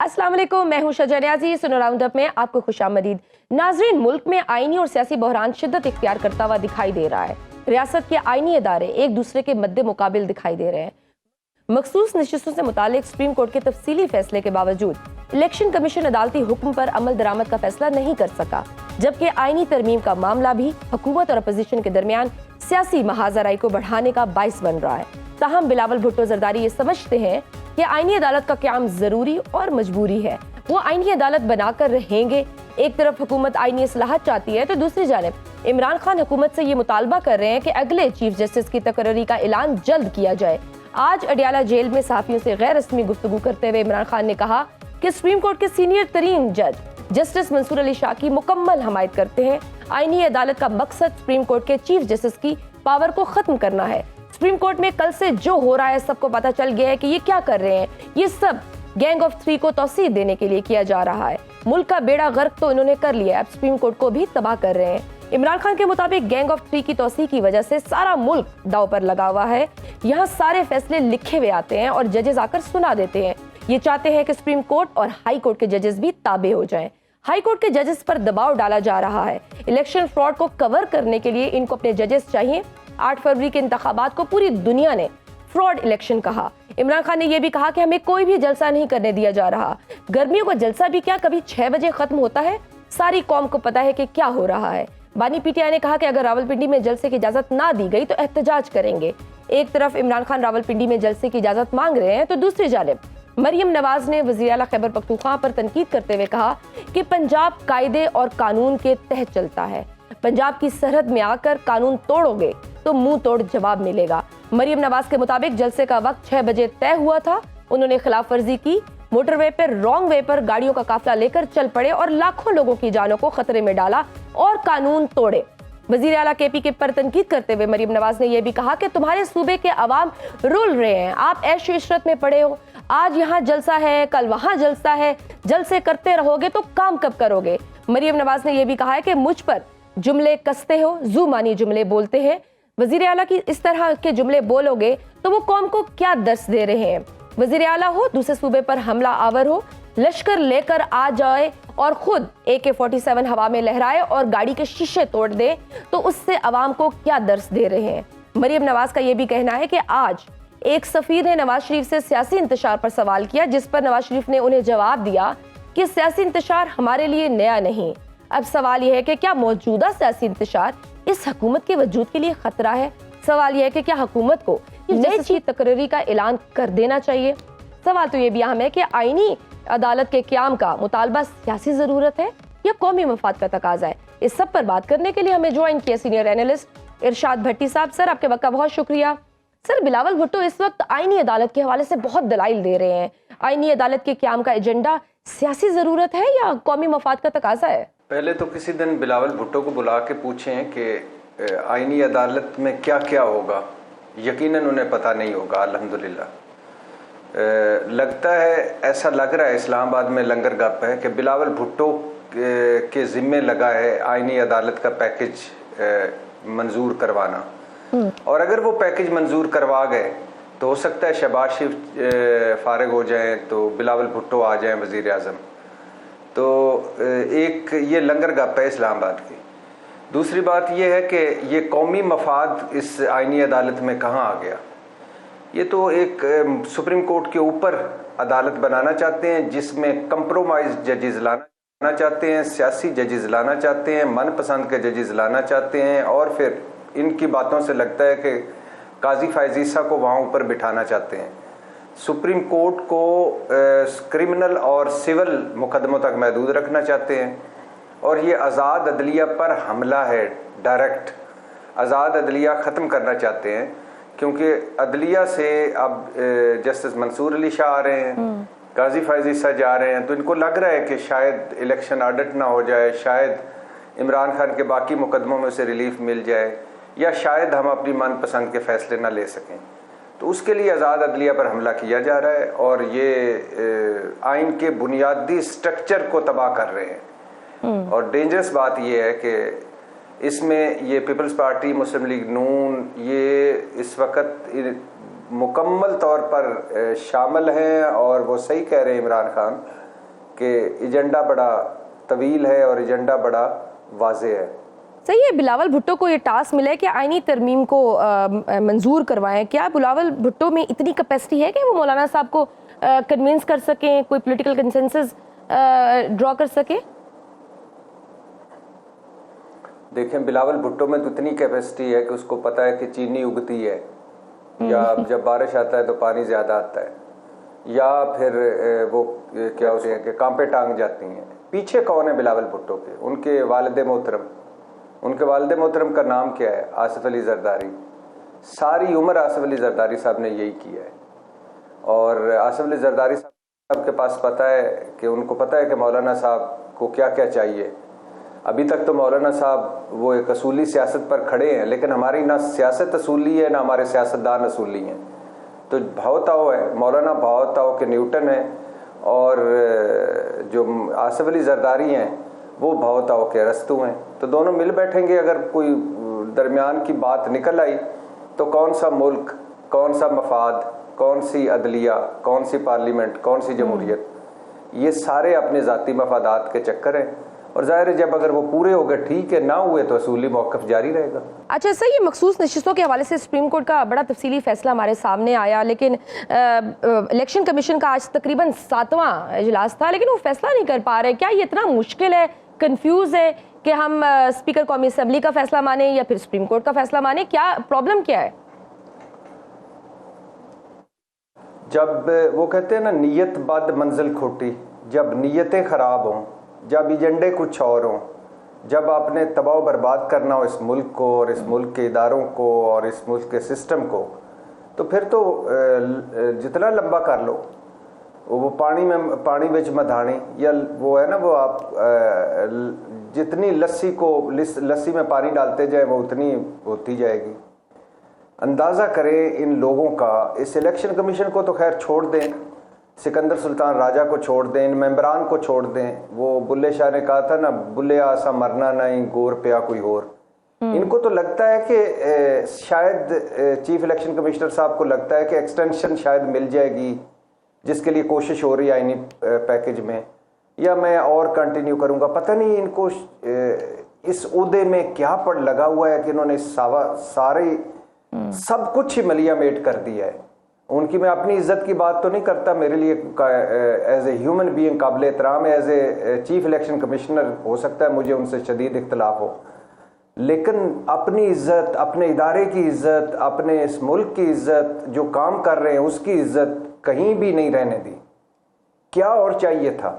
अस्सलाम वालेकुम, मैं हूं शजा नियाज़ी। सुनो राउंड अप में आपको खुशामदीद। नाजरीन, मुल्क में आईनी और सियासी बहरान शिद्दत इख्तियार करता हुआ दिखाई दे रहा है। रियासत के आईनी इदारे एक दूसरे के मद्दे मुकाबिल दिखाई दे रहे हैं। मखसूस नशिस्तों से मुतालिक सुप्रीम कोर्ट के तफसीली फैसले के बावजूद इलेक्शन कमीशन अदालती हुक्म पर अमल दरामद का फैसला नहीं कर सका, जबकि आईनी तरमीम का मामला भी हुकूमत और अपोजिशन के दरमियान सियासी महाजराई को बढ़ाने का बाइस बन रहा है। ताहम बिलावल भुट्टो जरदारी ये समझते हैं कि आईनी अदालत का क़याम जरूरी और मजबूरी है। वो आईनी अदालत बनाकर रहेंगे। एक तरफ हुकूमत आईनी इस्लाहत चाहती है तो दूसरी जानिब इमरान खान हुकूमत से ये मुतालबा कर रहे हैं कि अगले चीफ जस्टिस की तकर्री का ऐलान जल्द किया जाए। आज अडियाला जेल में सहाफियों से गैर रस्मी गुफ्तगू करते हुए इमरान खान ने कहा कि सुप्रीम कोर्ट के सीनियर तरीन जज जस्टिस मंसूर अली शाह की मुकम्मल हमायत करते हैं। आईनी अदालत का मकसद सुप्रीम कोर्ट के चीफ जस्टिस की पावर को खत्म करना है। सुप्रीम कोर्ट में कल से जो हो रहा है सबको पता चल गया है कि ये क्या कर रहे हैं। ये सब गैंग ऑफ 3 को तौसीह देने के लिए किया जा रहा है। मुल्क का बेड़ा गर्क तो इन्होंने कर लिया, अब सुप्रीम कोर्ट को भी तबाह कर रहे हैं। इमरान खान के मुताबिक गैंग ऑफ 3 की तौसीह की वजह से सारा मुल्क दाव पर लगा हुआ है। यहाँ सारे फैसले लिखे हुए आते हैं और जजेस आकर सुना देते हैं। ये चाहते हैं कि सुप्रीम कोर्ट और हाई कोर्ट के जजेस भी ताबे हो जाएं। हाई कोर्ट के जजेस पर दबाव डाला जा रहा है। इलेक्शन फ्रॉड को कवर करने के लिए इनको अपने जजेस चाहिए। 8 फरवरी के इंतखाबात को पूरी दुनिया ने फ्रॉड इलेक्शन कहा। इमरान खान ने यह भी कहा कि हमें कोई भी जलसा नहीं करने दिया जा रहा। गर्मियों का जलसा भी क्या कभी 6 बजे खत्म होता है? सारी कौम को पता है कि क्या हो रहा है। बानी पीटीआई ने कहा कि अगर रावलपिंडी में जलसे की इजाजत ना दी गई तो एहतजाज करेंगे। एक तरफ इमरान खान रावलपिंडी में जलसे की इजाजत मांग रहे हैं तो दूसरी जानिब मरियम नवाज ने वज़ीर आला खैबर पख्तूनख्वा पर तनकीद करते हुए कहा कि पंजाब कायदे और कानून के तहत चलता है। पंजाब की सरहद में आकर कानून तोड़ोगे तो मुंह तोड़ जवाब मिलेगा। मरियम नवाज के मुताबिक जलसे का वक्त 6 बजे तय हुआ था। उन्होंने खिलाफ वर्जी की, मोटरवे पर रॉन्ग वे पर गाड़ियों का काफिला लेकर चल पड़े और लाखों लोगों की जानों को खतरे में डाला और कानून तोड़े। वजीर आला केपी के पर तनकीद करते हुए मरियम नवाज ने यह भी कहा कि तुम्हारे सूबे के अवाम रुल रहे हैं, आप ऐश इशरत में पड़े हो। आज यहाँ जलसा है, कल वहाँ जलसा है, जलसे करते रहोगे तो काम कब करोगे। मरियम नवाज ने यह भी कहा है कि मुझ पर जुमले कसते हो, जू मानी जुमले बोलते हैं। वजीर आला की इस तरह के जुमले बोलोगे तो वो कौम को क्या दर्स दे रहे हैं। वजीर आला हो, दूसरे सूबे पर हमला आवर हो, लश्कर लेकर आ जाए और खुद AK-47 हवा में लहराए और गाड़ी के शीशे तोड़ दे तो उससे अवाम को क्या दर्स दे रहे हैं। मरियम नवाज का यह भी कहना है कि आज एक सफीर ने नवाज शरीफ से सियासी इंतशार पर सवाल किया, जिस पर नवाज शरीफ ने उन्हें जवाब दिया कि सियासी इंतशार हमारे लिए नया नहीं। अब सवाल यह है कि क्या मौजूदा सियासी इंतशार इस हुकूमत के वजूद के लिए खतरा है। सवाल यह है कि क्या हुकूमत को नई चीज तकर्री का ऐलान कर देना चाहिए। सवाल तो ये भी अहम है कि आईनी अदालत के क़याम का मुतालबा सियासी जरूरत है या कौमी मफाद का तकाजा है। इस सब पर बात करने के लिए हमें ज्वाइन किया सीनियर एनालिस्ट इरशाद भट्टी साहब। सर, आपके वक्त का बहुत शुक्रिया। सर, बिलावल भुट्टो इस वक्त आईनी अदालत के हवाले से बहुत दलाइल दे रहे हैं। आईनी अदालत के क़याम का एजेंडा सियासी जरूरत है या कौमी मफाद का तकाजा है? पहले तो किसी दिन बिलावल भुट्टो को बुला के पूछें कि आईनी अदालत में क्या क्या होगा। यकीनन उन्हें पता नहीं होगा। अल्हम्दुलिल्लाह लगता है, ऐसा लग रहा है इस्लामाबाद में लंगर गप है कि बिलावल भुट्टो के जिम्मे लगा है आईनी अदालत का पैकेज मंजूर करवाना। और अगर वो पैकेज मंजूर करवा गए तो हो सकता है शहबाज शरीफ फारिग हो जाएं तो बिलावल भुट्टो आ जाएं वजीर आज़म। तो एक ये लंगर गप है इस्लामाबाद की। दूसरी बात यह है कि ये कौमी मफाद इस आईनी अदालत में कहाँ आ गया। ये तो एक सुप्रीम कोर्ट के ऊपर अदालत बनाना चाहते हैं जिसमें कंप्रोमाइज जजेस लाना चाहते हैं, सियासी जजेस लाना चाहते हैं, मनपसंद के जजेस लाना चाहते हैं और फिर इनकी बातों से लगता है कि काजी फायजीसा को वहाँ ऊपर बिठाना चाहते हैं। सुप्रीम कोर्ट को क्रिमिनल और सिविल मुकदमों तक महदूद रखना चाहते हैं और ये आज़ाद अदलिया पर हमला है। डायरेक्ट आज़ाद अदलिया ख़त्म करना चाहते हैं क्योंकि अदलिया से अब जस्टिस मंसूर अली शाह आ रहे हैं, काजी फायजीसा जा रहे हैं, तो इनको लग रहा है कि शायद इलेक्शन ऑडिट ना हो जाए, शायद इमरान खान के बाकी मुकदमों में से रिलीफ मिल जाए या शायद हम अपनी मनपसंद के फैसले ना ले सकें। तो उसके लिए आज़ाद अदलिया पर हमला किया जा रहा है और ये आइन के बुनियादी स्ट्रक्चर को तबाह कर रहे हैं। और डेंजरस बात यह है कि इसमें ये पीपल्स पार्टी, मुस्लिम लीग नून, ये इस वक्त मुकम्मल तौर पर शामिल हैं और वो सही कह रहे हैं इमरान खान कि एजेंडा बड़ा तवील है और एजेंडा बड़ा वाज़े है। सही है, बिलावल भुट्टो को ये टास्क मिला है कि आईनी तरमीम को मंजूर करवाएं। क्या बिलावल भुट्टो में इतनी कैपेसिटी है कि वो मौलाना साहब को कन्विंस कर सकें, कोई पॉलिटिकल कंसेंसस ड्रॉ कर सके? देखें, बिलावल भुट्टो में तो इतनी कैपेसिटी है कि उसको पता है कि चीनी उगती है, या जब बारिश आता है तो पानी ज़्यादा आता है, या फिर वो क्या होते हैं कि कांपे टांग जाती हैं। पीछे कौन है बिलावल भुट्टो के? उनके वालिद मोहतरम। उनके वालिद मोहतरम का नाम क्या है? आसिफ अली जरदारी। सारी उम्र आसिफ अली जरदारी साहब ने यही किया है। और आसिफ अली जरदारी साहब के पास पता है कि उनको पता है कि मौलाना साहब को क्या क्या चाहिए। अभी तक तो मौलाना साहब वो एक असूली सियासत पर खड़े हैं, लेकिन हमारी ना सियासत असूली है ना हमारे सियासतदान असूली हैं। तो भावताओ है, मौलाना भावताओ के न्यूटन है, और जो आसिफ अली जरदारी हैं वो भावताओ के अरस्तू हैं। तो दोनों मिल बैठेंगे, अगर कोई दरमियान की बात निकल आई तो कौन सा मुल्क, कौन सा मफाद, कौन सी अदलिया, कौन सी पार्लियामेंट, कौन सी जमहूरियत, ये सारे अपने ज़ाती मफादात के चक्कर हैं। और जाहिर है जब अगर वो पूरे हो गए ठीक है, ना हुए तो असूली मौक़िफ़ जारी रहेगा। अच्छा सही है, मखसूस नशिस्तों के हवाले से सुप्रीम कोर्ट का बड़ा तफसीली फैसला हमारे सामने आया, लेकिन इलेक्शन कमीशन का आज तकरीबन 7वां इजलास था, लेकिन वो फैसला नहीं कर पा रहे। क्या ये इतना मुश्किल है, कंफ्यूज है कि हम स्पीकर कौमी असम्बली का फैसला माने या फिर सुप्रीम कोर्ट का फैसला माने? क्या प्रॉब्लम क्या है? जब वो कहते हैं ना, नीयत बद मंजिल खोटी, जब नीयतें ख़राब हों, जब एजेंडे कुछ और हों, जब आपने तबाह बर्बाद करना हो इस मुल्क को और इस मुल्क के इदारों को और इस मुल्क के सिस्टम को, तो फिर तो जितना लंबा कर लो, वो पानी बिच मधानी, या वो है ना, वो आप जितनी लस्सी में पानी डालते जाए वो उतनी होती जाएगी। अंदाज़ा करें इन लोगों का। इस इलेक्शन कमीशन को तो खैर छोड़ दें, सिकंदर सुल्तान राजा को छोड़ दें, इन मेंबरान को छोड़ दें। वो बुल्ले शाह ने कहा था ना, बुल्ले आसा मरना नहीं, गोर पिया कोई और। इनको तो लगता है कि शायद चीफ इलेक्शन कमिश्नर साहब को लगता है कि एक्सटेंशन शायद मिल जाएगी, जिसके लिए कोशिश हो रही है आईनी पैकेज में, या मैं और कंटिन्यू करूंगा। पता नहीं इनको इस ओहदे में क्या पड़ लगा हुआ है कि इन्होंने सारे सब कुछ ही मलियामेट कर दिया है। उनकी, मैं अपनी इज्जत की बात तो नहीं करता, मेरे लिए एज ए ह्यूमन बीइंग काबिल एहतराम है, as a chief election commissioner हो सकता है मुझे उनसे शदीद इख्तलाफ हो, लेकिन अपनी इज्जत, अपने इदारे की इज्जत, अपने इस मुल्क की इज्जत, जो काम कर रहे हैं उसकी इज्जत कहीं भी नहीं रहने दी। क्या और चाहिए था?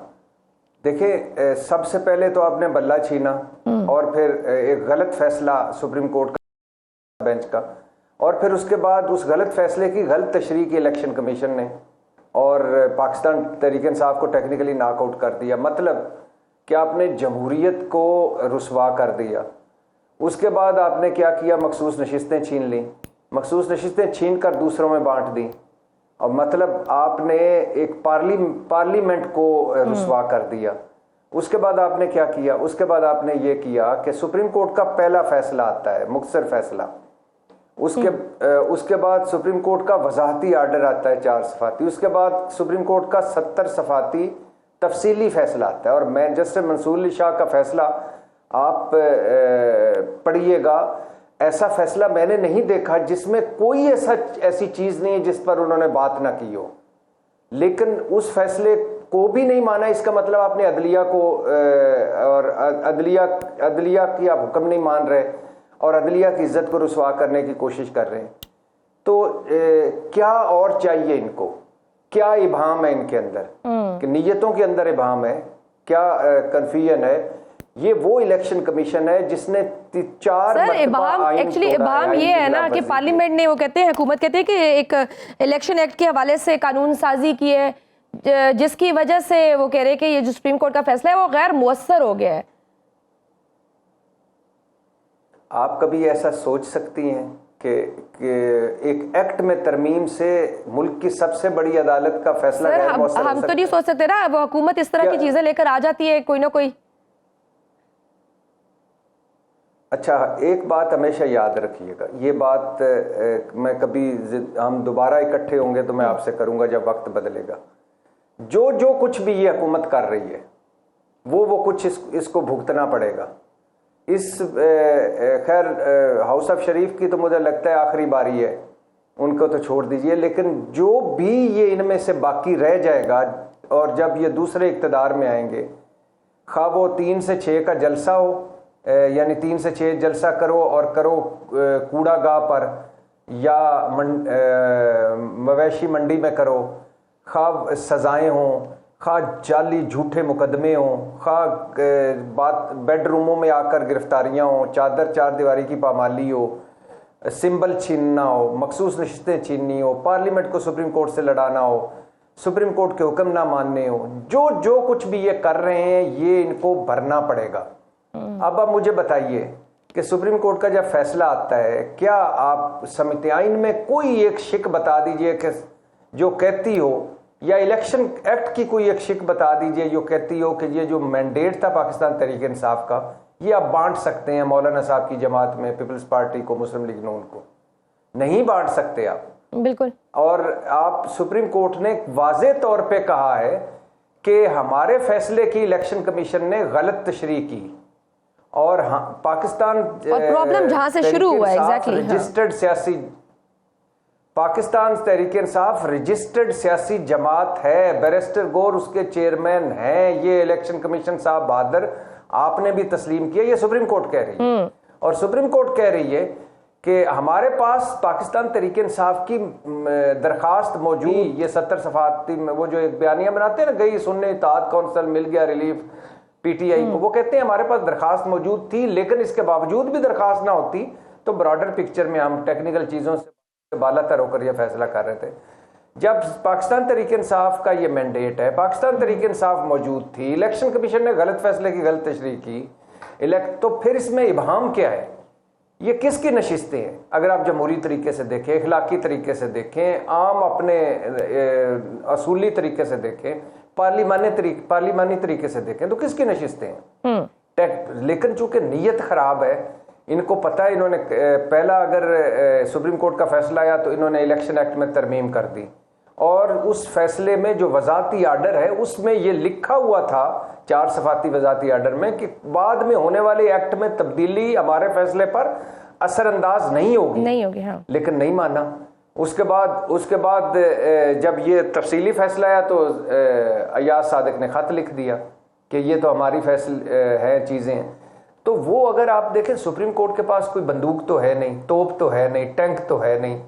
देखिए, सबसे पहले तो आपने बल्ला छीना, और फिर एक गलत फैसला सुप्रीम कोर्ट का बेंच का, और फिर उसके बाद उस गलत फैसले की गलत तशरीह की इलेक्शन कमीशन ने, और पाकिस्तान तहरीक इंसाफ को टेक्निकली नॉकआउट कर दिया। मतलब कि आपने जमहूरियत को रुसवा कर दिया। उसके बाद आपने क्या किया? मखसूस नशिस्तें छीन ली, मखसूस नशिस्तें छीन कर दूसरों में बांट दी, और मतलब आपने एक पार्लियामेंट को रुसवा कर दिया। उसके बाद आपने क्या किया? उसके बाद आपने ये किया कि सुप्रीम कोर्ट का पहला फैसला आता है, मुख्तसर फैसला, उसके बाद सुप्रीम कोर्ट का वजाहती आर्डर आता है 4 सफाती, उसके बाद सुप्रीम कोर्ट का 70 सफाती तफसीली फैसला आता है। और मैं जस्टिस मंसूर अली शाह का फैसला आप पढ़िएगा, ऐसा फैसला मैंने नहीं देखा जिसमें कोई ऐसी चीज़ नहीं है जिस पर उन्होंने बात ना की हो, लेकिन उस फैसले को भी नहीं माना। इसका मतलब आपने अदलिया को और अदलिया की आप हुक्म नहीं मान रहे और अदलिया की इज्जत को रुसवा करने की कोशिश कर रहे हैं। तो क्या और चाहिए इनको? क्या इबाम है इनके अंदर, कि नीयतों के अंदर इबाम है? क्या कन्फ्यूजन है? ये वो इलेक्शन कमीशन है जिसने 4 एक्चुअली इबाम ये है ना कि पार्लियामेंट ने, वो कहते हैं, हुकूमत कहते हैं कि एक इलेक्शन एक्ट के हवाले से कानून साजी की है, जिसकी वजह से वो कह रहे हैं कि ये जो सुप्रीम कोर्ट का फैसला है वो गैर मुअस्सर हो गया है। आप कभी ऐसा सोच सकती हैं कि एक एक्ट में तरमीम से मुल्क की सबसे बड़ी अदालत का फैसला गैर मुअस्सर हो सकता है? हम तो नहीं सोच सकते ना, अब हुकूमत इस तरह की चीजें लेकर आ जाती है कोई ना कोई। अच्छा, एक बात हमेशा याद रखिएगा, ये बात मैं कभी हम दोबारा इकट्ठे होंगे तो मैं आपसे करूंगा जब वक्त बदलेगा। जो जो कुछ भी ये हुकूमत कर रही है वो कुछ इसको भुगतना पड़ेगा। इस खैर हाउस ऑफ शरीफ की तो मुझे लगता है आखिरी बारी है, उनको तो छोड़ दीजिए, लेकिन जो भी ये इनमें से बाकी रह जाएगा और जब ये दूसरे इक़्तिदार में आएंगे, खा वो 3 से 6 का जलसा हो, यानी 3 से 6 जलसा करो और करो कूड़ा गाह पर या मवेशी मंडी में करो, खा सजाएं हों, खा जाली झूठे मुकदमे हों, खा बात बेडरूमों में आकर गिरफ्तारियां हों, चादर चार दीवारी की पामाली हो, सिंबल छीनना हो, मखसूस नशिस्तें छीननी हो, पार्लियामेंट को सुप्रीम कोर्ट से लड़ाना हो, सुप्रीम कोर्ट के हुक्म ना मानने हो, जो जो कुछ भी ये कर रहे हैं ये इनको भरना पड़ेगा। अब आप मुझे बताइए कि सुप्रीम कोर्ट का जब फैसला आता है, क्या आप समिति आइन में कोई एक शिक बता दीजिए कि जो कहती हो, या इलेक्शन एक्ट की कोई एक शिक बता दीजिए जो कहती हो कि ये जो मैंडेट था पाकिस्तान तहरीक इंसाफ का, ये आप बांट सकते हैं मौलाना साहब की जमात में, पीपल्स पार्टी को, मुस्लिम लीग नून को। नहीं बांट सकते आप, बिल्कुल। और आप सुप्रीम कोर्ट ने वाज़े तौर पे कहा है कि हमारे फैसले की इलेक्शन कमीशन ने गलत तशरीह की, और हाँ, पाकिस्तान और प्रॉब्लम जहां से शुरू हुआ एग्जैक्टली रजिस्टर्ड सियासी, पाकिस्तान तहरीक इंसाफ रजिस्टर्ड सियासी जमात है, बैरिस्टर गौर उसके चेयरमैन हैं, ये इलेक्शन कमीशन साहब बहादुर आपने भी तस्लीम किया, ये सुप्रीम कोर्ट कह रही है। और सुप्रीम कोर्ट कह रही है कि हमारे पास पाकिस्तान तहरीक इंसाफ की दरखास्त मौजूद, ये 70 सफाती में वो जो एक बयानिया बनाते हैं ना, गई सुन्नी इत्तेहाद कौंसिल, मिल गया रिलीफ पीटीआई को, वो कहते हैं हमारे पास दरखास्त मौजूद थी, लेकिन इसके बावजूद भी दरखास्त ना होती तो ब्रॉडर पिक्चर में हम टेक्निकल चीज़ों से बालातर होकर यह फैसला कर रहे थे। जब पाकिस्तान तहरीक इंसाफ का ये मैंडेट है, पाकिस्तान तहरीक इंसाफ मौजूद थी, इलेक्शन कमीशन ने गलत फैसले की गलत तशरीह की, तो फिर इसमें इबहाम क्या है? ये किसकी नशिस्तें हैं? अगर आप जमहूरी तरीके से देखें, इखलाकी तरीके से देखें, आम अपने असूली तरीके से देखें, पार्लिमानी तरीके से देखें, तो किसकी नशिस्तें हैं? लेकिन चूंकि नीयत खराब है, इनको पता है, इन्होंने पहला अगर सुप्रीम कोर्ट का फैसला आया तो इन्होंने इलेक्शन एक्ट में तरमीम कर दी, और उस फैसले में जो वजाती आर्डर है उसमें ये लिखा हुआ था 4 सफाती वजाती आर्डर में कि बाद में होने वाले एक्ट में तब्दीली हमारे फैसले पर असरअंदाज नहीं होगी, हाँ। लेकिन नहीं माना। उसके बाद जब ये तफसीली फैसला आया तो अयाज सादिक ने खत लिख दिया कि ये तो हमारी फैसले है चीजें। तो वो अगर आप देखें, सुप्रीम कोर्ट के पास कोई बंदूक तो है नहीं, तोप तो है नहीं, टैंक तो है नहीं,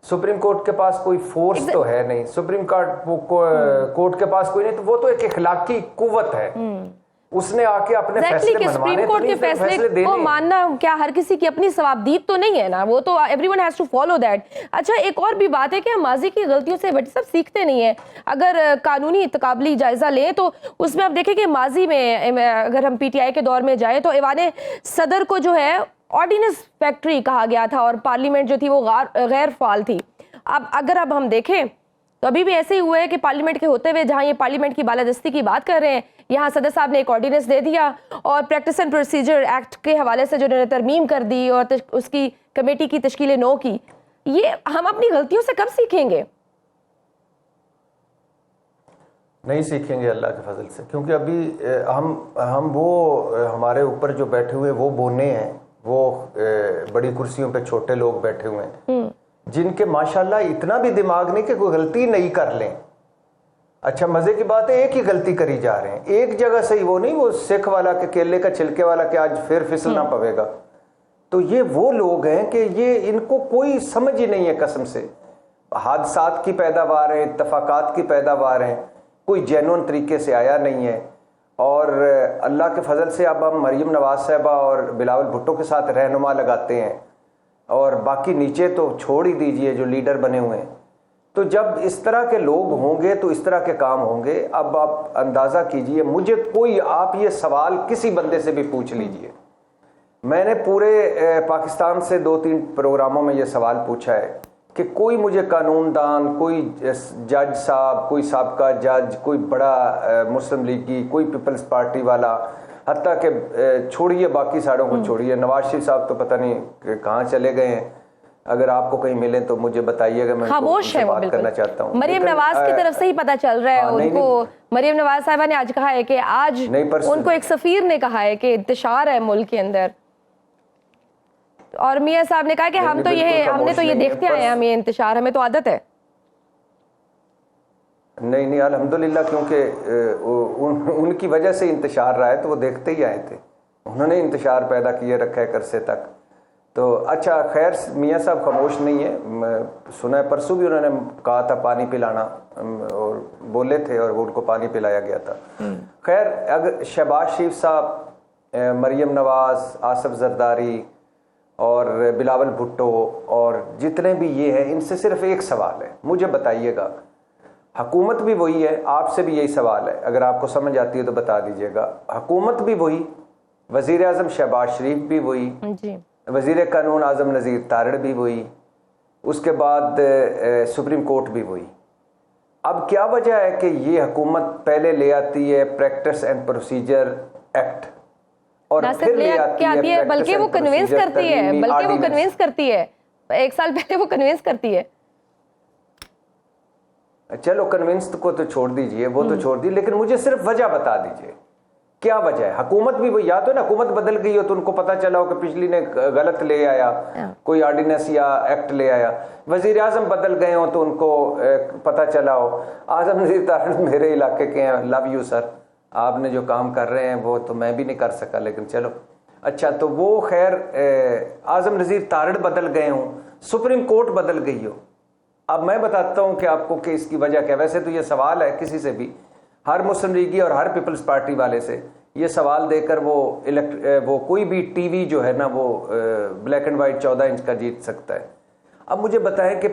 सुप्रीम कोर्ट के पास कोई फोर्स तो है नहीं, सुप्रीम कोर्ट के पास कोई नहीं, तो वो तो एक इखलाकी कुव्वत है। उसने आके अपने फैसले मनवाने, सुप्रीम कोर्ट के फैसले को मानना क्या हर किसी की अपनी सवाबदीद तो नहीं है ना, वो तो everyone has to follow that. अच्छा, एक और भी बात है कि हम माजी की गलतियों से बट सब सीखते नहीं है। अगर कानूनी तकाबली जायजा लें तो उसमें आप देखें कि माजी में अगर हम पीटीआई के दौर में जाए तो ऐवान सदर को जो है ऑर्डिनेंस फैक्ट्री कहा गया था, और पार्लियामेंट जो थी वो गैर फाल थी। अब हम देखें तो अभी भी ऐसे ही हुआ है कि पार्लियामेंट के होते हुए, जहां ये पार्लियामेंट की बालादस्ती की बात कर रहे हैं, यहाँ सदर साहब ने एक ऑर्डिनेंस दे दिया और प्रैक्टिस एंड प्रोसीजर एक्ट के हवाले से जो उन्होंने तरमीम कर दी और उसकी कमेटी की तश्कील 9 की। ये हम अपनी गलतियों से कब सीखेंगे? नहीं सीखेंगे अल्लाह के फजल से, क्योंकि अभी हम वो हमारे ऊपर जो बैठे हुए वो बोने हैं, वो बड़ी कुर्सियों पे छोटे लोग बैठे हुए हैं जिनके माशाल्लाह इतना भी दिमाग नहीं कि कोई गलती नहीं कर लें। अच्छा, मजे की बात है, एक ही गलती करी जा रहे हैं, एक जगह से ही, वो नहीं वो सिख वाला के केले का छिलके वाला कि आज फिर फिसलना पवेगा। तो ये वो लोग हैं कि ये इनको कोई समझ ही नहीं है कसम से। हादसात की पैदावार है, इत्तफाकात की पैदावार है, कोई जेन्युइन तरीके से आया नहीं है। और अल्लाह के फजल से अब हम मरीम नवाज साहबा और बिलावल भुट्टो के साथ रहनुमा लगाते हैं, और बाकी नीचे तो छोड़ ही दीजिए जो लीडर बने हुए हैं। तो जब इस तरह के लोग होंगे तो इस तरह के काम होंगे। अब आप अंदाज़ा कीजिए, मुझे कोई, आप ये सवाल किसी बंदे से भी पूछ लीजिए, मैंने पूरे पाकिस्तान से 2-3 प्रोग्रामों में ये सवाल पूछा है कि कोई मुझे कानूनदान, कोई जज साहब, कोई साबका जज, कोई बड़ा मुस्लिम लीग की, कोई पीपल्स पार्टी वाला, हत्ता के छोड़िए बाकी सारों को छोड़िए, नवाज शरीफ साहब तो पता नहीं कहाँ चले गए हैं, अगर आपको कहीं मिले तो मुझे बताइएगा, मैं खामोश है वो बात करना चाहता हूँ। मरियम नवाज की तरफ से ही पता चल रहा है उनको। मरियम नवाज साहिबा ने आज कहा है कि आज उनको एक सफीर ने कहा है कि इंतशार है मुल्क के अंदर, और मियां साहब ने कहा कि हमने तो ये देखते आए हैं, हम ये इंतशार हमें तो आदत है। नहीं अल्हम्दुलिल्लाह, क्योंकि उनकी वजह से इंतशार रहा है तो वो देखते ही आए थे, उन्होंने इंतशार पैदा किए रखा है करसे तक। तो अच्छा खैर, मियां साहब खामोश नहीं है, सुना है परसों भी उन्होंने कहा था पानी पिलाना, और बोले थे और वो उनको पानी पिलाया गया था। खैर, अगर शहबाज शरीफ साहब, मरियम नवाज, आसफ जरदारी और बिलावल भुट्टो और जितने भी ये हैं, इनसे सिर्फ एक सवाल है, मुझे बताइएगा, हुकूमत भी वही है, आपसे भी यही सवाल है, अगर आपको समझ आती है तो बता दीजिएगा, हुकूमत भी वही, वज़ीर आज़म शहबाज शरीफ भी वही, वज़ीर कानून आज़म नज़ीर तारड़ भी वही, उसके बाद सुप्रीम कोर्ट भी वही। अब क्या वजह है कि ये हुकूमत पहले ले आती है प्रैक्टिस एंड प्रोसीजर एक्ट, और फिर ले आती है बल्कि वो कन्विंस करती है, एक साल पहले वो कन्विंस करती है। चलो कन्विंस को तो छोड़ दीजिए, वो तो छोड़ दी, लेकिन मुझे सिर्फ वजह बता दीजिए, क्या वजह है? हुकूमत भी वो, या तो ना हुकूमत बदल गई हो तो उनको पता चला हो कि पिछली ने गलत ले आया, कोई ऑर्डिनेंस या एक्ट ले आया, वजीर आजम बदल गए हो तो उनको पता चला हो। आजम नज़ीर तारड़ मेरे इलाके के हैं, लव यू सर, आपने जो काम कर रहे हैं वो तो मैं भी नहीं कर सका, लेकिन चलो अच्छा, तो वो खैर आजम नज़ीर तारड़ बदल गए हों, सुप्रीम कोर्ट बदल गई हो। अब मैं बताता हूं कि आपको कि इसकी वजह क्या। वैसे तो ये सवाल है किसी से भी, हर मुस्लिम लीगी और हर पीपल्स पार्टी वाले से ये सवाल देकर वो कोई भी टीवी जो है ना वो ब्लैक एंड वाइट 14 इंच का जीत सकता है। अब मुझे बताएं कि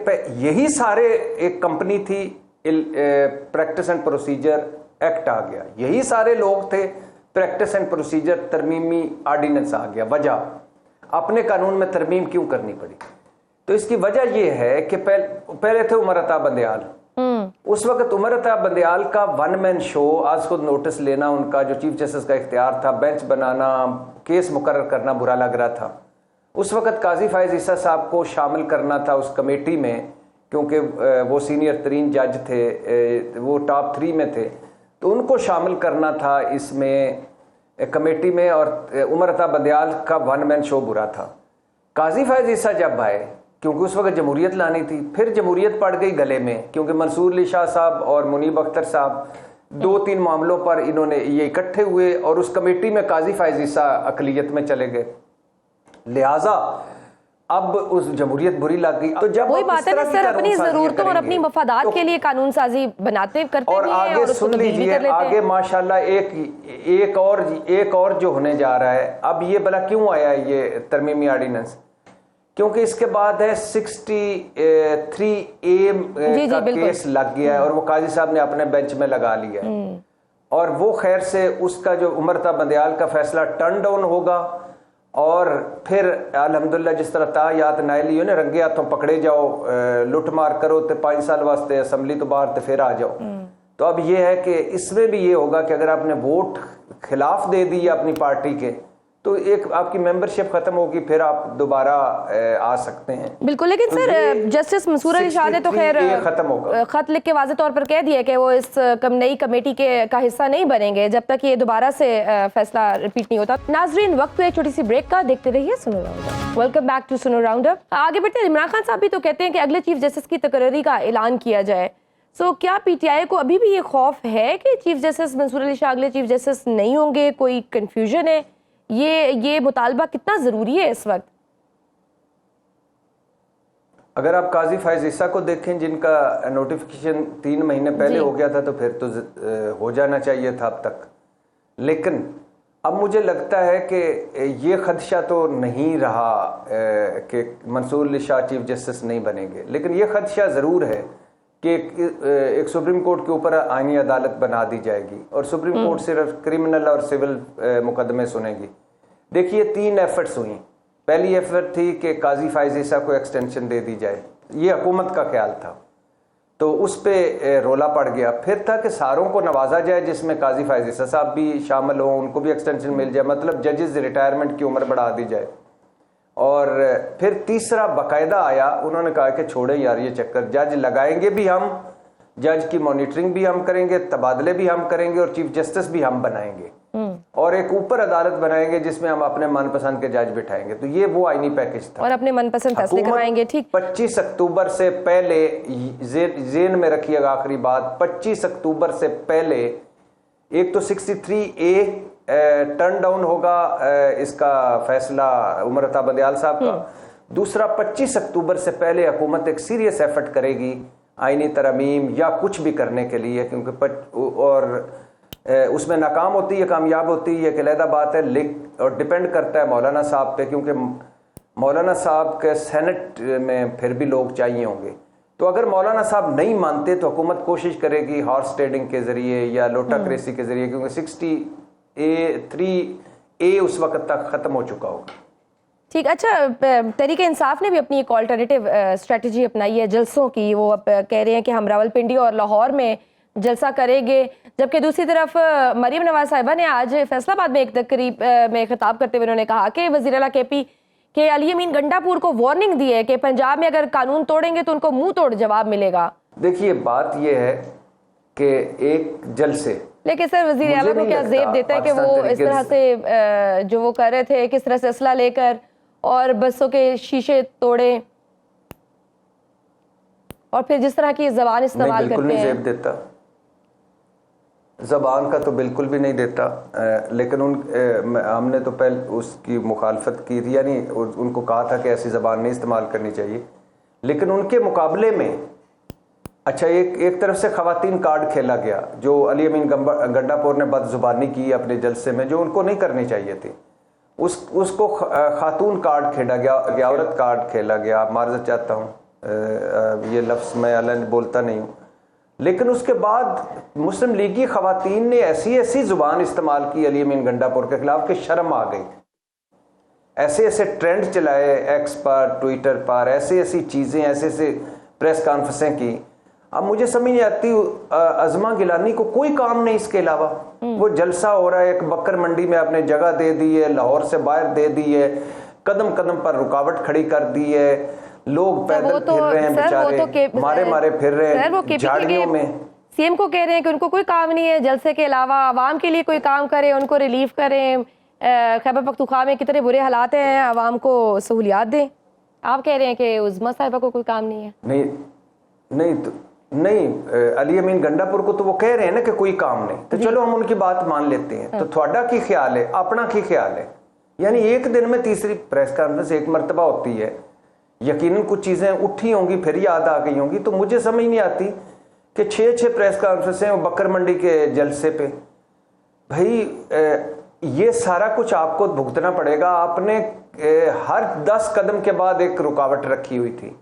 यही सारे, एक कंपनी थी प्रैक्टिस एंड प्रोसीजर एक्ट आ गया, यही सारे लोग थे, प्रैक्टिस एंड प्रोसीजर तरमीमी ऑर्डिनेंस आ गया, वजह अपने कानून में तरमीम क्यों करनी पड़ी? तो इसकी वजह यह है कि पहले थे उमर अता बंदयाल, उस वक्त उमर अता बंदयाल का वन मैन शो, आज खुद नोटिस लेना उनका जो चीफ जस्टिस का इख्तियार था, बेंच बनाना, केस मुकर्रर करना बुरा लग रहा था। उस वक्त काजी फायज ईसा साहब को शामिल करना था उस कमेटी में, क्योंकि वो सीनियर तरीन जज थे, वो टॉप 3 में थे, तो उनको शामिल करना था इसमें कमेटी में, और उमर अता बंदयाल का वन मैन शो बुरा था। काजी फायज ईसा जब आए, क्योंकि उस वक्त जमहूरियत लानी थी, फिर जमहूरियत पड़ गई गले में, क्योंकि मंसूर अली शाह साहब और मुनीब अख्तर साहब 2-3 मामलों पर इन्होंने ये इकट्ठे हुए और उस कमेटी में काजी फायज ईसा अकलियत में चले गए, लिहाजा अब उस जमहूरियत बुरी लग गई। तो जब वही बात है ना सर, अपनी जरूरतों और अपनी मफादात के लिए कानून साजी बनाते करते और आगे और सुन लीजिए, आगे माशाल्लाह एक और जो होने जा रहा है। अब ये भला क्यों आया ये तरमीमी ऑर्डिनेंस? क्योंकि इसके बाद है 63A का केस लग गया है और वो काजी साहब ने अपने बेंच में लगा लिया है, और वो खैर से उसका जो उमर अता बंदयाल का फैसला टर्न डाउन होगा, और फिर अल्हम्दुलिल्लाह जिस तरह तायात नायली ने रंगे हाथों पकड़े जाओ, लुट मार करो तो 5 साल वास्ते असम्बली तो बाहर तो फिर आ जाओ। तो अब ये है कि इसमें भी ये होगा कि अगर आपने वोट खिलाफ दे दी अपनी पार्टी के, तो एक आपकी मेंबरशिप खत्म होगी, फिर आप दोबारा आ सकते हैं। बिल्कुल, लेकिन तो सर जस्टिस मंसूर अली शाह ने तो खैर खत्म होगा, खत लिख के वाज़े तौर पर कह दिया कि वो इस नई कमेटी का हिस्सा नहीं बनेंगे जब तक ये दोबारा से फैसला रिपीट नहीं होता। नाजरीन, वक्त है छोटी सी ब्रेक का, देखते रहिए सुनो राउंडअप। वेलकम बैक टू सुनो राउंडअप। आगे बढ़ते हैं, इमरान खान साहब भी तो कहते हैं कि अगले चीफ जस्टिस की तकर्री का ऐलान किया जाए। सो क्या PTI को अभी भी ये खौफ है कि चीफ जस्टिस मंसूर अली शाह अगले चीफ जस्टिस नहीं होंगे? कोई कंफ्यूजन है? ये मुतालबा कितना जरूरी है इस वक्त? अगर आप काजी फायज ईसा को देखें, जिनका नोटिफिकेशन 3 महीने पहले हो गया था, तो फिर तो हो जाना चाहिए था अब तक। लेकिन अब मुझे लगता है कि ये खदशा तो नहीं रहा कि मंसूर अली शाह चीफ जस्टिस नहीं बनेंगे, लेकिन ये खदशा ज़रूर है कि एक सुप्रीम कोर्ट के ऊपर आईनी अदालत बना दी जाएगी और सुप्रीम कोर्ट सिर्फ क्रिमिनल और सिविल मुकदमे सुनेगी। देखिए 3 एफर्ट्स हुई। पहली एफर्ट थी कि काजी फायज ईसा को एक्सटेंशन दे दी जाए, ये हुकूमत का ख्याल था, तो उस पर रोला पड़ गया। फिर था कि सारों को नवाजा जाए, जिसमें काजी फायज ईसा साहब भी शामिल हों, उनको भी एक्सटेंशन मिल जाए, मतलब जजेस रिटायरमेंट की उम्र बढ़ा दी जाए। और फिर तीसरा बाकायदा आया, उन्होंने कहा कि छोड़े यार ये चक्कर, जज लगाएंगे भी हम, जज की मॉनिटरिंग भी हम करेंगे, तबादले भी हम करेंगे और चीफ जस्टिस भी हम बनाएंगे और एक ऊपर अदालत बनाएंगे जिसमें हम अपने मनपसंद के जज बिठाएंगे। तो ये वो आईनी पैकेज था और अपने मनपसंद फैसले करवाएंगे। ठीक, 25 अक्टूबर से पहले, जेन में रखिएगा आखिरी बात, 25 अक्टूबर से पहले एक तो 63A टर्न डाउन होगा इसका फैसला उमर बंदयाल साहब का, दूसरा 25 अक्टूबर से पहले हुकूमत एक सीरियस एफर्ट करेगी आईनी तरमीम या कुछ भी करने के लिए, क्योंकि और उसमें नाकाम होती है कामयाब होती है एक अलहदा बात है, और डिपेंड करता है मौलाना साहब पे, क्योंकि मौलाना साहब के सेनेट में फिर भी लोग चाहिए होंगे। तो अगर मौलाना साहब नहीं मानते तो हुकूमत कोशिश करेगी हॉर्स ट्रेडिंग के जरिए या लोटा क्रेसी के जरिए, क्योंकि 63A उस वक्त तक खत्म हो चुका होगा। ठीक, अच्छा, तहरीक इंसाफ ने भी अपनी एक ऑल्टरनेटिव स्ट्रेटजी अपनाई है जलसों की। वो अब कह रहे हैं कि हम रावलपिंडी और लाहौर में जलसा करेंगे, जबकि दूसरी तरफ मरीम नवाज साहिबा ने आज फैसलाबाद में एक तकरीब में खिताब करते हुए उन्होंने कहा कि वज़ीर आला KP के अली अमीन गंडापुर को वार्निंग दी है कि पंजाब में अगर कानून तोड़ेंगे तो उनको मुंह तोड़ जवाब मिलेगा। देखिए बात यह है कि एक जलसे, लेकिन सर वज़ीर आला को क्या ज़ेब देता है कि वो इस तरह से जो वो कर रहे थे, किस तरह से असला लेकर और बसों के शीशे तोड़े और फिर जिस तरह की जबान इस्तेमाल करते हैं। ज़ेब देता, ज़बान का तो बिल्कुल भी नहीं देता, लेकिन हमने तो पहले उसकी मुखालफत की थी, यानी उनको कहा था कि ऐसी ज़बान नहीं इस्तेमाल करनी चाहिए, लेकिन उनके मुकाबले में अच्छा एक तरफ से ख़वातीन कार्ड खेला गया, जो अली अमीन गंडापुर ने बदजुबानी की अपने जलसे में, जो उनको नहीं करनी चाहिए थी, उसको खातून कार्ड खेला गया, औरत कार्ड खेला गया। मार्ज़त चाहता हूँ ये लफ्ज़ मैं अलन बोलता नहीं हूँ, लेकिन उसके बाद मुस्लिम लीगी ख़वातीन ने ऐसी ज़ुबान इस्तेमाल की अली अमीन गंडापुर के खिलाफ कि शर्म आ गई। ऐसे ट्रेंड चलाए एक्स पर, ट्विटर पर, ऐसी चीज़ें, ऐसे प्रेस कॉन्फ्रेंसें की। अब मुझे समझ नहीं आती, अज़मा गिलानी को कोई काम नहीं इसके अलावा, वो जलसा हो रहा है, एक बकर मंडी में आपने जगह दे दी है, लाहौर से बाहर दे दी है, कदम कदम पर रुकावट खड़ी कर दी है, लोग पैदल फिर रहे हैं बेचारे, मारे फिर रहे हैं झाड़ियों में। सीएम को कह रहे हैं कि उनको कोई काम नहीं है जलसे के अलावा, आवाम के लिए कोई काम करें, उनको रिलीफ करें। खैबर पख्तूनख्वा में कितने बुरे हालात हैं, आवाम को सहूलियात दें। आप कह रहे हैं कि उज़्मा साहिबा को कोई काम नहीं है। नहीं, अली अमीन गंडापुर को तो वो कह रहे हैं ना कि कोई काम नहीं, तो चलो हम उनकी बात मान लेते हैं। तो थोड़ा की ख्याल है, अपना की ख्याल है, यानी एक दिन में तीसरी प्रेस कॉन्फ्रेंस एक मरतबा होती है, यकीनन कुछ चीज़ें उठी होंगी फिर याद आ गई होंगी। तो मुझे समझ नहीं आती कि 6 प्रेस कॉन्फ्रेंसें बकर मंडी के जलसे पे, भाई ये सारा कुछ आपको भुगतना पड़ेगा। आपने हर 10 कदम के बाद एक रुकावट रखी हुई थी,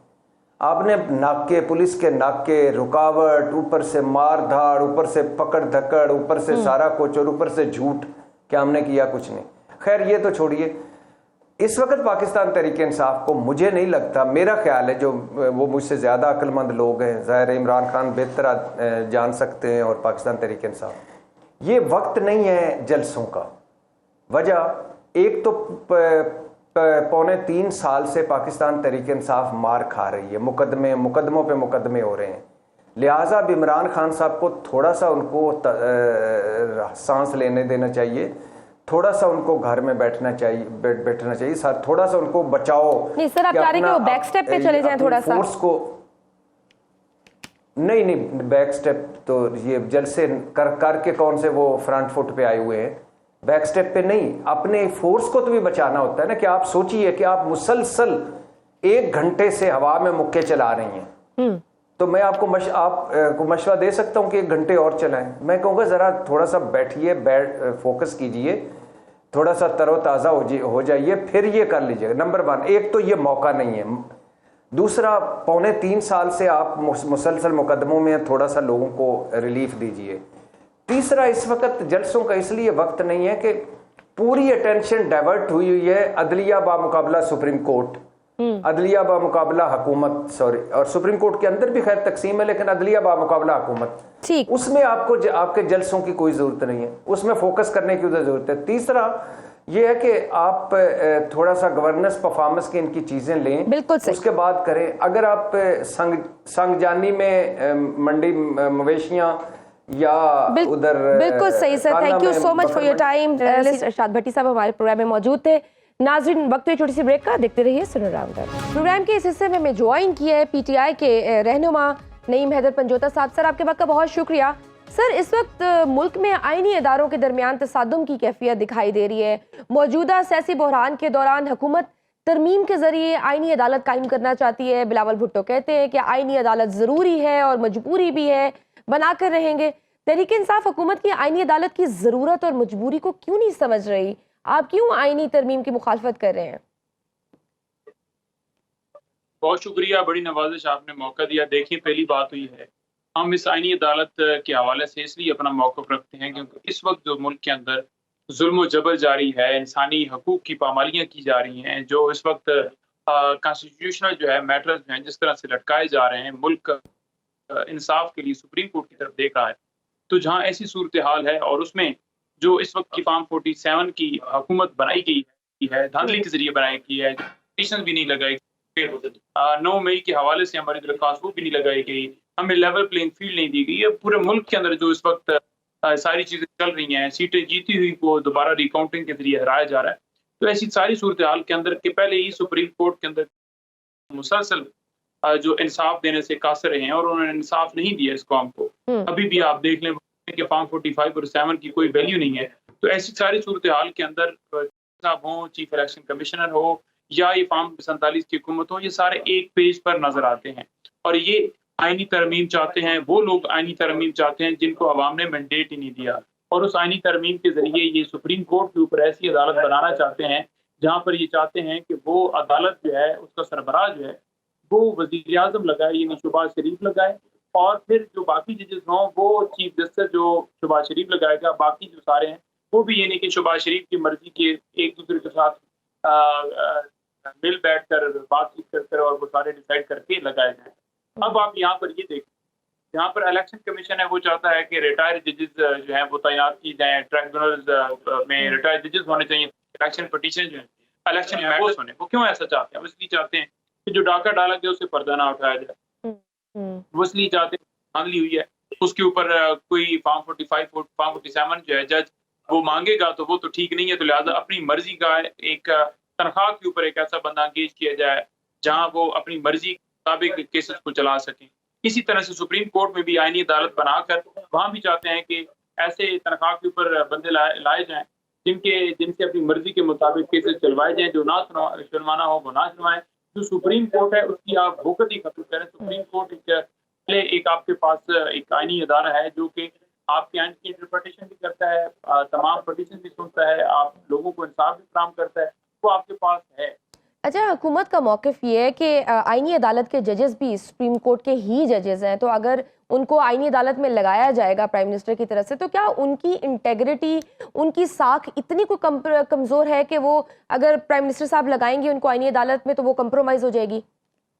आपने नाके, पुलिस के नाके, रुकावट, ऊपर से मार धाड़, ऊपर से पकड़ धकड़, ऊपर से सारा कुछ और ऊपर से झूठ, क्या हमने किया? कुछ नहीं। खैर ये तो छोड़िए, इस वक्त पाकिस्तान तहरीक इंसाफ को मुझे नहीं लगता, मेरा ख्याल है, जो वो मुझसे ज़्यादा अक्लमंद लोग हैं, ज़ाहिर इमरान खान बेहतर जान सकते हैं, और पाकिस्तान तहरीक इंसाफ, ये वक्त नहीं है जलसों का। वजह एक तो 2.25 साल से पाकिस्तान तहरीक इंसाफ मार खा रही है, मुकदमों पे मुकदमे हो रहे हैं, लिहाजा अब इमरान खान साहब को थोड़ा सा उनको सांस लेने देना चाहिए, थोड़ा सा उनको घर में बैठना चाहिए, सर थोड़ा सा उनको बचाओ। नहीं सर, आप चाह रहे हैं कि वो बैक स्टेप पे चले जाएं थोड़ा सा? फोर्स को नहीं, बैक स्टेप तो ये जलसे करके कौन से वो फ्रंट फुट पे आए हुए हैं, बैक स्टेप पे नहीं, अपने फोर्स को तो भी बचाना होता है ना। कि आप सोचिए कि आप मुसलसल 1 घंटे से हवा में मुक्के चला रही हैं, तो मैं आपको मशवरा दे सकता हूं कि 1 घंटे और चलाएं। मैं कहूँगा ज़रा थोड़ा सा बैठिए, फोकस कीजिए, थोड़ा सा तरोताज़ा हो जाइए, फिर ये कर लीजिएगा। नंबर 1, एक तो ये मौका नहीं है। दूसरा, 2.25 साल से आप मुसलसल मुकदमों में, थोड़ा सा लोगों को रिलीफ दीजिए। तीसरा, इस वक्त जलसों का इसलिए वक्त नहीं है कि पूरी अटेंशन डाइवर्ट हुई है अदलिया बामुकाबला सुप्रीम कोर्ट, अदलिया बामुकाबला हुकूमत, सॉरी, और सुप्रीम कोर्ट के अंदर भी खैर तकसीम है, लेकिन अदलिया बामुकाबला हुकूमत, उसमें आपको आपके जलसों की कोई जरूरत नहीं है, उसमें फोकस करने की जरूरत है। तीसरा, ये है कि आप थोड़ा सा गवर्नेंस परफॉर्मेंस की इनकी चीजें लें, बिल्कुल सही। उसके बाद करें। अगर आप संगजानी में मंडी मवेशियां या उधर बिल्कुल सही sir, thank you so much for your time. Arshad Bhatti sahab हमारे प्रोग्राम में मौजूद थे। नाज़रीन, वक्त हुई छोटी सी ब्रेक का, देखते रहिए सुनो राउंडअप। प्रोग्राम के इस हिस्से में मैं ज्वाइन किया है पीटीआई के रहनुमा नईम हैदर पंजोता साहब। सर, आपके वक्त का बहुत शुक्रिया। सर, इस वक्त मुल्क में आईनी इदारों के दरमियान तसादुम की कैफियत दिखाई दे रही है। मौजूदा सियासी बहरान के दौरान हुकूमत तरमीम के जरिए आईनी अदालत कायम करना चाहती है। बिलावल भुट्टो कहते हैं कि आईनी अदालत ज़रूरी है और मजबूरी भी है, बनाकर रहेंगे। तहरीक इंसाफ हुकूमत की आईनी अदालत की ज़रूरत और मजबूरी को क्यों नहीं समझ रही? आप क्यों आईनी तरमीम की मुखालफत कर रहे हैं? बहुत शुक्रिया, बड़ी नवाजिश आपने मौका दिया। देखिए, पहली बात हुई है, हम इस आईनी अदालत के हवाले से इसलिए अपना मौक़िफ़ रखते हैं क्योंकि इस वक्त जो मुल्क के अंदर जुल्म व जबर जारी है, इंसानी हकूक़ की पामालियाँ की जा रही हैं, जो इस वक्त कॉन्स्टिट्यूशनल जो है मैटर्स जो हैं जिस तरह से लटकाए जा रहे हैं, मुल्क इंसाफ के लिए सुप्रीम कोर्ट की तरफ देख रहा है। तो जहाँ ऐसी सूरत हाल है और उसमें जो इस वक्त की फार्म 47 की हुकूमत बनाई गई है, धांधली के जरिए बनाई गई है, पिटीशन भी नहीं लगाई, 9 मई के हवाले से हमारी दरख्वास्त वो भी नहीं लगाई गई, हमें लेवल प्लेइंग फील्ड नहीं दी गई है। पूरे मुल्क के अंदर जो इस वक्त सारी चीजें चल रही हैं, सीटें जीती हुई को दोबारा रिकाउंटिंग के जरिए हराया जा रहा है। तो ऐसी सारी सूरत हाल के अंदर के पहले ही सुप्रीम कोर्ट के अंदर मुसलसल जो इंसाफ देने से कासर रहे हैं और उन्होंने इंसाफ नहीं दिया इस कौम को। अभी भी आप देख लें कि फार्म 45 और 7 की कोई वैल्यू नहीं है। तो ऐसी सारी सूरत हाल के अंदर साहब हो, चीफ इलेक्शन कमिश्नर हो या ये फार्म 47 की हुकूमत हो, ये सारे एक पेज पर नजर आते हैं। और ये आईनी तरमीम चाहते हैं, वो लोग आईनी तरमीम चाहते हैं जिनको अवाम ने मैंडेट ही नहीं दिया। और उस आईनी तरमीम के जरिए ये सुप्रीम कोर्ट के ऊपर ऐसी अदालत बनाना चाहते हैं जहाँ पर ये चाहते हैं कि वो अदालत जो है उसका सरबराह जो है वो वज़ीर आज़म लगाए, यानी शहबाज शरीफ लगाए, और फिर जो बाकी जजेस हों वो चीफ जस्टिस जो शहबाज शरीफ लगाएगा, बाकी जो सारे हैं वो भी यानी कि शहबाज शरीफ की मर्जी के एक दूसरे के साथ मिल बैठ कर बातचीत कर और वो सारे डिसाइड करके लगाए जाए। अब आप यहाँ पर ये देखें, यहाँ पर इलेक्शन कमीशन है वो चाहता है कि रिटायर्ड जजेस जो हैं वो तैनात की जाएं, ट्राइब्यूनल्स में रिटायर्ड जजेस होने चाहिए। इलेक्शन पिटीशन जो है इलेक्शन मैटर्स होने, वो क्यों ऐसा चाहते हैं? वो इसलिए चाहते हैं कि जो डाका डाला गया उसे पर्दा ना उठाया जाए। वो इसलिए चाहते हैं, धांधली हुई है उसके ऊपर कोई फार्म 45 फार्म 47 जो है जज वो मांगेगा तो वो तो ठीक नहीं है, तो लिहाजा अपनी मर्जी का एक तनख्वाह के ऊपर एक ऐसा बंदा अंगेज किया जाए जहां वो अपनी मर्जी के मुताबिक केसेस को चला सकें। इसी तरह से सुप्रीम कोर्ट में भी आईनी अदालत बनाकर वहां भी चाहते हैं कि ऐसे तनख्वाह के ऊपर बंदे लाए जाएं जिनसे अपनी मर्जी के मुताबिक केसेस चलवाए जाएं, जो ना सुनवाना हो वो ना सुनवाएं। जो सुप्रीम कोर्ट है उसकी आप वक़्त ही खत्म करें। सुप्रीम कोर्ट एक आपके पास एक आईनी अदारा है जो कि आपके आइन की इंटरप्रिटेशन भी करता है, तमाम पिटीशन भी सुनता है, आप लोगों को इंसाफ भी फराहम करता है, वो आपके पास है। अच्छा, हुकूमत का मौक़िफ़ ये है कि आईनी अदालत के जजेस भी सुप्रीम कोर्ट के ही जजेस हैं, तो अगर उनको आईनी अदालत में लगाया जाएगा प्राइम मिनिस्टर की तरफ से, तो क्या उनकी इंटेग्रिटी, उनकी साख इतनी को कमज़ोर है कि वो अगर प्राइम मिनिस्टर साहब लगाएंगे उनको आईनी अदालत में तो वो कंप्रोमाइज़ हो जाएगी?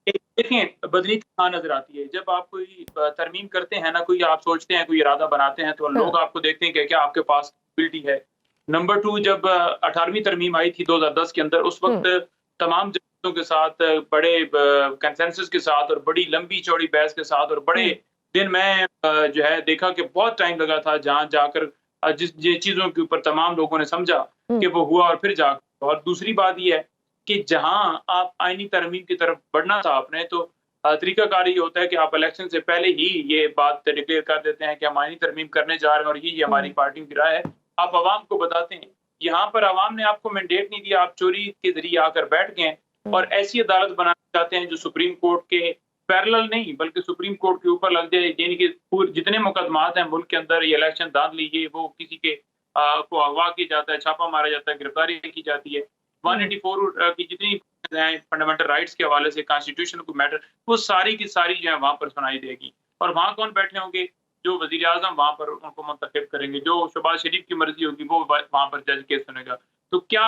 देखें, बदली कहाँ नजर आती है जब आप कोई तरमीम करते हैं ना, कोई आप सोचते हैं, कोई इरादा बनाते हैं तो लोग आपको देखते हैं कि क्या आपके पास एबिलिटी है। नंबर 2, जब 18वीं तरमीम आई थी 2010 के अंदर, उस वक्त तमाम जजों के साथ बड़े कंसेंसस के साथ और बड़ी लंबी चौड़ी बहस के साथ और बड़े दिन में जो है देखा कि बहुत टाइम लगा था जहाँ जाकर जिस चीजों के ऊपर तमाम लोगों ने समझा कि वो हुआ और फिर जाकर। और दूसरी बात यह है कि जहां आप आईनी तरमीम की तरफ बढ़ना था आपने, तो तरीकाकार ये होता है कि आप इलेक्शन से पहले ही ये बात डिक्लेयर कर देते हैं कि हम आईनी तरमीम करने जा रहे हैं और ये हमारी पार्टी की राय है। आप आवाम को बताते हैं। यहाँ पर आवाम ने आपको मैंडेट नहीं दिया, आप चोरी के जरिए आकर बैठ गए और ऐसी अदालत बनाना चाहते हैं जो सुप्रीम कोर्ट के पैरेलल नहीं बल्कि सुप्रीम कोर्ट के ऊपर लग जाए, यानी कि जितने मुकदमात हैं मुल्क के अंदर, ये इलेक्शन धांधली ये वो, किसी के को अगवा किया जाता है, छापा मारा जाता है, गिरफ्तारी की जाती है, 184 की जितनी फंडामेंटल राइट्स के हवाले से कॉन्स्टिट्यूशन को मैटर, वो सारी की सारी जो है वहां पर सुनाई देगी। और वहां कौन बैठे होंगे? जो वजीर आजम वहां पर उनको मुंतखब करेंगे, जो शहबाज शरीफ की मर्जी होगी वो वहां पर जज केस सुनेगा। तो क्या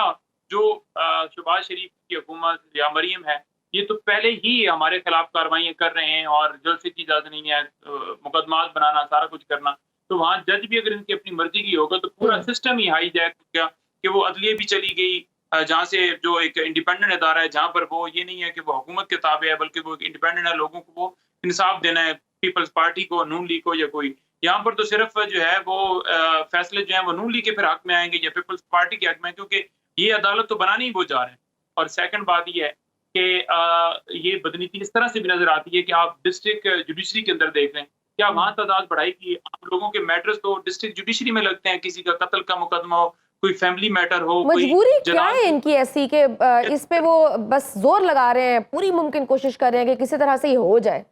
जो शहबाज शरीफ की हुकूमत या मरीम है, ये तो पहले ही हमारे खिलाफ कार्रवाइयाँ कर रहे हैं और जलसे की इजाजत नहीं है, मुकदमात बनाना, सारा कुछ करना। तो वहाँ जज भी अगर इनकी अपनी मर्जी की होगा तो पूरा सिस्टम ही हाईजैक हो गया कि वो अदलिया भी चली गई, जहाँ से जो एक इंडिपेंडेंट इदारा है, जहाँ पर वो ये नहीं है कि वो हुकूमत के ताबे है, बल्कि वो एक इंडिपेंडेंट है, लोगों को वो इंसाफ देना है, पीपल्स पार्टी को, नून लीग को या कोई। यहाँ पर तो सिर्फ जो है वो फैसले जो है वो नून लीग के फिर हक में आएंगे या पीपल्स पार्टी के हक में, क्योंकि ये अदालत तो बनानी ही वो जा रहे हैं। और सेकंड बात ये है कि ये बदनीति इस तरह से भी नजर आती है कि आप डिस्ट्रिक्ट जुडिशरी के अंदर देख लें, क्या वहां तादाद बढ़ाई की आप लोगों के मैटर्स तो डिस्ट्रिक्ट जुडिशरी में लगते हैं, किसी का कत्ल का मुकदमा हो, कोई फैमिली मैटर हो, मजबूरी क्या है इनकी ऐसी कि इस पे वो बस जोर लगा रहे हैं, पूरी मुमकिन कोशिश कर रहे हैं कि किसी तरह से ये हो जाए।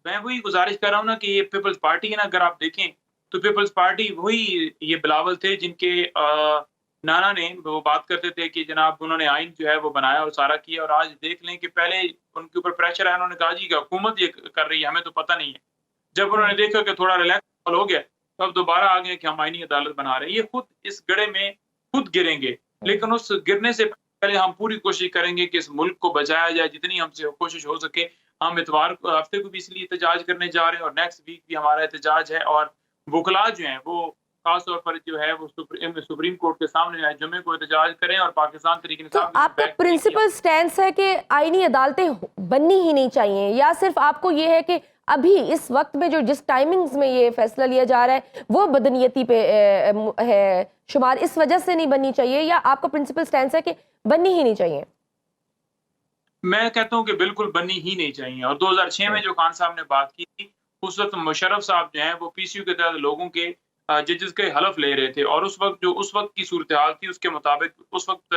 मैं वही गुजारिश कर रहा हूँ ना कि ये पीपल्स पार्टी है ना, अगर आप देखें तो पीपल्स पार्टी वही ये बिलावल थे जिनके नाना ने वो बात करते थे कि जनाब उन्होंने आइन जो है वो बनाया और सारा किया, और आज देख लें कि पहले उनके ऊपर प्रेशर है, उन्होंने कहा जी कि हुकूमत ये कर रही है, हमें तो पता नहीं है। जब उन्होंने देखा कि थोड़ा रिलैक्स हो गया तो अब दोबारा आ गए कि हम आईनी अदालत बना रहे हैं। ये खुद इस गड्ढे में खुद गिरेंगे, लेकिन उस गिरने से पहले हम पूरी कोशिश करेंगे कि इस मुल्क को बचाया जाए, जितनी हमसे कोशिश हो सके। हम इतवार हफ्ते को भी इसलिए एहतजाज करने जा रहे हैं और नेक्स्ट वीक भी हमारा एहतजाज है, और वकला जो हैं वो खास तौर पर जो है वो सुप्रीम कोर्ट के सामने आए, जुम्मे को एहतजाज करें और पाकिस्तान तरीके तो आपका प्रिंसिपल स्टैंड है कि आईनी अदालतें बननी ही नहीं चाहिए, या सिर्फ आपको ये है कि अभी इस वक्त में जो जिस टाइमिंग्स में ये फैसला लिया जा रहा है वो बदनीयती पे है शुमार, इस वजह से नहीं बननी चाहिए, या आपका प्रिंसिपल स्टैंड है कि बननी ही नहीं चाहिए? मैं कहता हूँ कि बिल्कुल बननी ही नहीं चाहिए। और 2006 में जो खान साहब ने बात की थी, उस वक्त मुशर्रफ साहब जो हैं वो पीसीयू के तहत लोगों के जजेस के हलफ ले रहे थे, और उस वक्त की सूरत हाल थी उसके मुताबिक उस वक्त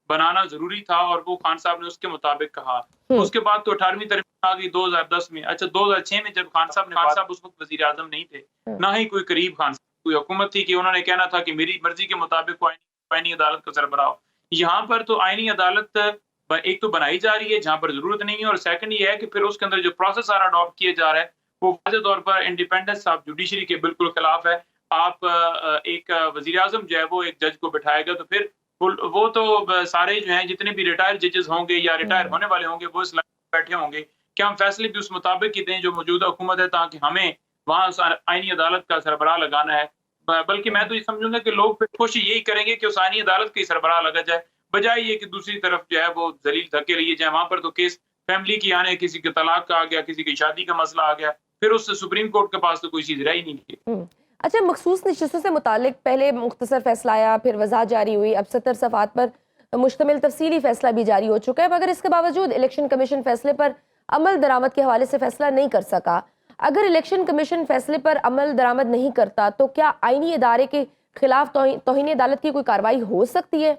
बनाना जरूरी था, और वो खान साहब ने उसके मुताबिक कहा। उसके बाद तो 18वीं तरमीम आ गई 2010 में। अच्छा, 2006 में जब खान साहब उस वक्त वजीर आजम नहीं थे, ना ही कोई करीब खान साहब कोई हुकूमत थी कि उन्होंने कहना था कि मेरी मर्जी के मुताबिक आईनी अदालत का सरबराह हो। यहाँ पर तो आईनी अदालत एक तो बनाई जा रही है जहां पर जरूरत नहीं है, और सेकंड ये है कि फिर उसके अंदर जो प्रोसेस सारा अडॉप्ट किया जा रहा है वो वाज़ेह तौर पर इंडिपेंडेंस ऑफ जुडिशरी के बिल्कुल खिलाफ है। आप एक वजीर आजम जो है वो एक जज को बिठाएगा तो फिर वो तो सारे जो हैं जितने भी रिटायर जजेस होंगे या रिटायर होने वाले होंगे वो इस लाइन में बैठे होंगे कि हम फैसले भी उस मुताबिक ही दें जो मौजूदा हुकूमत है, ताकि हमें वहाँ आईनी अदालत का सरबराह लगाना है। बल्कि मैं तो ये समझूंगा कि लोग फिर कोशिश यही करेंगे कि उस आईनी अदालत की सरबराह लगा जाए, बजाय ये कि दूसरी तरफ जो है वो जलील धक्के लिए जाए। वहां पर तो केस फैमिली की आने, किसी के तलाक का आ गया, किसी की शादी का मसला आ गया, फिर उससे सुप्रीम कोर्ट के पास तो कोई चीज रह ही नहीं थी। अच्छा, मखसूस नशिस्तों से मुतालिक पहले मुख्तसर फैसला आया, फिर वज़ाहत जारी हुई, अब 70 सफ़ात पर मुश्तमिल तफसीली फैसला भी जारी हो चुका है, मगर इसके बावजूद इलेक्शन कमीशन फैसले पर अमल दरामद के हवाले से फैसला नहीं कर सका। अगर इलेक्शन कमीशन फैसले पर अमल दरामद नहीं करता तो क्या आईनी इदारे के खिलाफ तौहीन अदालत की कोई कार्रवाई हो सकती है?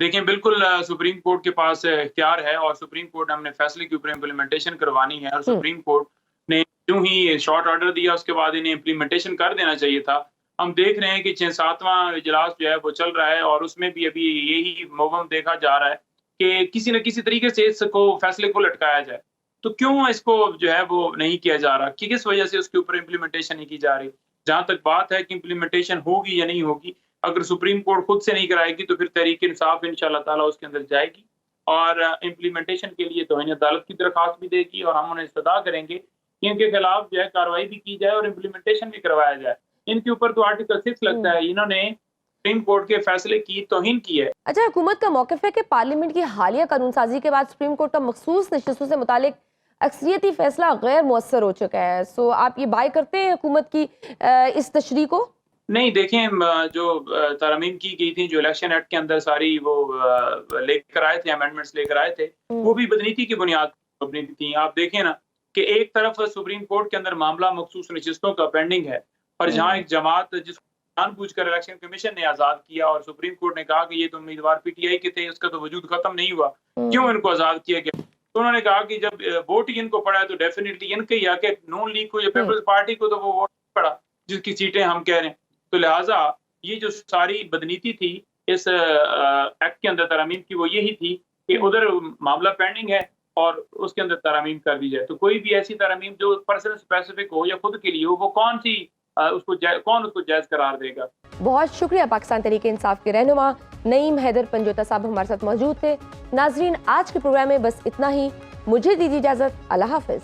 देखें, बिल्कुल सुप्रीम कोर्ट के पास इख्तियार है, और सुप्रीम कोर्ट ने हमने फैसले के ऊपर इम्प्लीमेंटेशन करवानी है, और सुप्रीम कोर्ट ने यूं ही शॉर्ट ऑर्डर दिया उसके बाद इन्हें इम्प्लीमेंटेशन कर देना चाहिए था। हम देख रहे हैं कि 6-7वां इजलास जो है वो चल रहा है, और उसमें भी अभी यही मोवम देखा जा रहा है कि किसी न किसी तरीके से इसको फैसले को लटकाया जाए। तो क्यों इसको जो है वो नहीं किया जा रहा, कि किस वजह से उसके ऊपर इम्प्लीमेंटेशन नहीं की जा रही? जहां तक बात है कि इम्प्लीमेंटेशन होगी या नहीं होगी, अगर सुप्रीम कोर्ट खुद से नहीं कराएगी तो फिर तहरीक इंसाफ इंशाल्लाह ताला उसके अंदर जाएगी और इम्प्लीमेंटेशन के लिए तौहीन अदालत की दरख्वास्त भी देगी, और हम उन्हें इस्तदा करेंगे कि इनके खिलाफ जो है कार्रवाई भी की जाए और इम्प्लीमेंटेशन भी करवाया जाए। इनके ऊपर तो आर्टिकल 6 लगता है, इन्होंने सुप्रीम कोर्ट के फैसले की तौहीन की है। अच्छा, हुकूमत का मौक़िफ़ है कि पार्लियामेंट की हालिया कानून साजी के बाद सुप्रीम कोर्ट का मखसूस नशिस्तों से मुतालिक अक्सरियती फैसला गैर मुअस्सर हो चुका है। सो आप ये बाय करते हैं हुकूमत की इस तशरीह को? नहीं, देखें, जो तरमीम की गई थी, जो इलेक्शन एक्ट के अंदर सारी वो लेकर आए थे, अमेंडमेंट्स लेकर आए थे, वो भी बदनीति की बुनियाद पर थी। आप देखें ना कि एक तरफ सुप्रीम कोर्ट के अंदर मामला मखसूस नशिस्तों का पेंडिंग है, और जहाँ एक जमात जिसको जानबूझकर इलेक्शन कमीशन ने आजाद किया और सुप्रीम कोर्ट ने कहा कि ये तो उम्मीदवार पीटीआई के थे, उसका तो वजूद खत्म नहीं हुआ, क्यों इनको आजाद किया गया? तो उन्होंने कहा कि जब वोट ही इनको पड़ा है तो डेफिनेटली इनके ही आके नून लीग को या पीपल्स पार्टी को तो वो वोट पड़ा जिसकी सीटें हम कह रहे हैं। तो लिहाजा ये जो सारी बदनीति थी इस एक्ट के अंदर तरमीम की, वो यही थी कि उधर मामला पेंडिंग है और उसके अंदर तरमीम कर दी जाए। तो कोई भी ऐसी तरमीम जो पर्सन स्पेसिफिक हो या खुद के लिए हो, वो कौन उसको जायज करार देगा? बहुत शुक्रिया। पाकिस्तान तहरीक इंसाफ के रहनुमा नईम हैदर पंजोता साहब हमारे साथ मौजूद थे। नाजरीन, आज के प्रोग्राम में बस इतना ही। मुझे दीजिए इजाजत। अल्लाह हाफिज।